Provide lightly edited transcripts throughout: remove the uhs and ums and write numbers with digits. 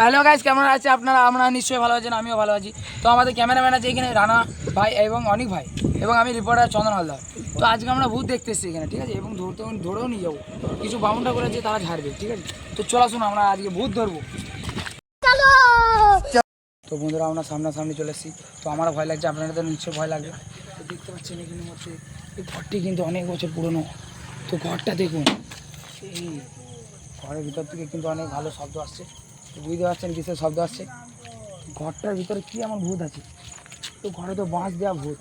Hello guys, কেমন আছে আপনারা? আমরা নিশ্চয়ই ভালো আছেন, আমিও ভালো আছি। তো আমাদের ক্যামেরাম্যান আছে এখানে রানা ভাই এবং অনিক ভাই, এবং আমি রিপোর্টার চন্দন হালদার। তো আজকে আমরা ভূত দেখতে এসেছি এখানে, ঠিক আছে, এবং ধরেও নিয়ে যাবো। কিছু বাউন্ডার করেছে, তারা ঝাড়বে, ঠিক আছে। তো চলো আসুন, আমরা আজকে ভূত ধরবো। তো বন্ধুরা, আমরা সামনাসামনি চলে এসেছি। তো আমার ভয় লাগছে, আপনাদের নিশ্চয়ই ভয় লাগবে। তো দেখতে পাচ্ছেন এখানে হচ্ছে এই ঘরটি কিন্তু অনেক বছর পুরনো। তো ঘরটা দেখুন, এই ঘরের ভিতর থেকে কিন্তু অনেক ভালো শব্দ আসছে। বুঝতে পারছেন কিসের শব্দ আসছে? ঘরটার ভিতরে কি এমন ভূত আছে? তো ঘরে তো বাঁশ দেওয়া ভূত,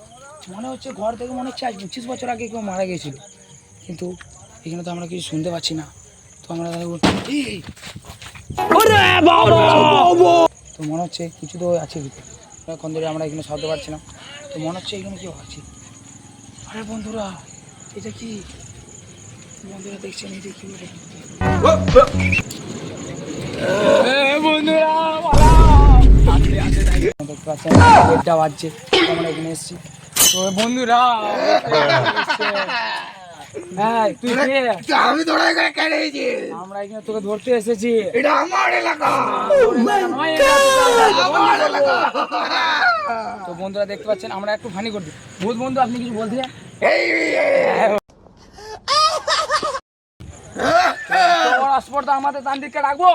মনে হচ্ছে ঘর থেকে মনে হচ্ছে আজ 25 বছর আগে কেউ মারা গিয়েছিল, কিন্তু এখানে তো আমরা কিছু শুনতে পাচ্ছি না। তো আমরা তো মনে হচ্ছে কিছু তো আছে ভিতরে, এখন ধরে আমরা এখানে শব্দ পাচ্ছি না। তো মনে হচ্ছে এখানে কেউ আছে। আরে বন্ধুরা, এটা কি? বন্ধুরা দেখছেন, এটা কি? বন্ধুরা দেখতে পাচ্ছেন গেটটা বাজছে, আমরা এখানে এসেছি। তো বন্ধুরা, হ্যাঁ তুই কে? আমি তোরা এখানে কেন এসেছি? আমরা এখানে তোকে ধরতে এসেছি। এটা আমার এলাকা। আমার এলাকা। তো বন্ধুরা দেখতে পাচ্ছেন, আমরা একটু ফানি করছি। ভূত বন্ধু, আপনি কিছু বলতে চান? স্পর্ধা আমাদের তান্ত্রিককে ডাকবো,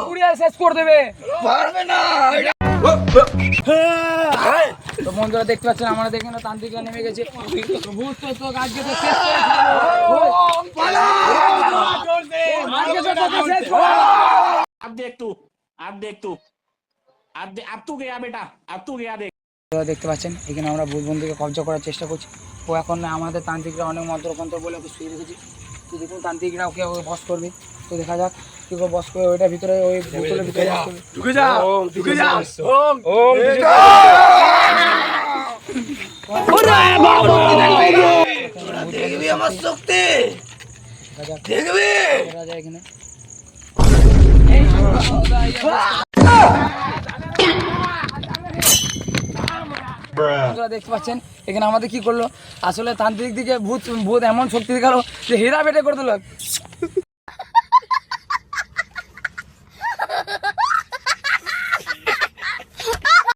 পুড়িয়ে শেষ করে দেবে। পারবে না। তো বন্ধুরা দেখতে পাচ্ছেন, আমরা দেখেন তান্ত্রিকরা নেমে গেছে। তো ভূত তো আজকে তো শেষ করে ফেলবো। अब देख तू अब तू गया बेटा, अब तू गया देख। দেখতে পাচ্ছেন এখানে আমরা ভূত বন্ধুকে কবজা করার চেষ্টা করছি। ও এখন আমাদের তান্ত্রিকরা অনেক মন্ত্রকন্ত্র বলে ওকে শুয়ে রেখেছি। তো দেখুন তান্ত্রিকরা ওকে বস করবে। তো দেখা যাক কি করে বস করে, ওইটার ভিতরে ওই বোতলের ভিতরে বস করবে। ঢুকে যা, ঢুকে যা। দেখবি আমার শক্তি, দেখবি। এখানে দেখতে পাচ্ছেন এখানে আমাদের কি করলো, আসলে তান্ত্রিক দিকে ভূত এমন শক্তি দেখালো যে হীরা বেটে করে দিল।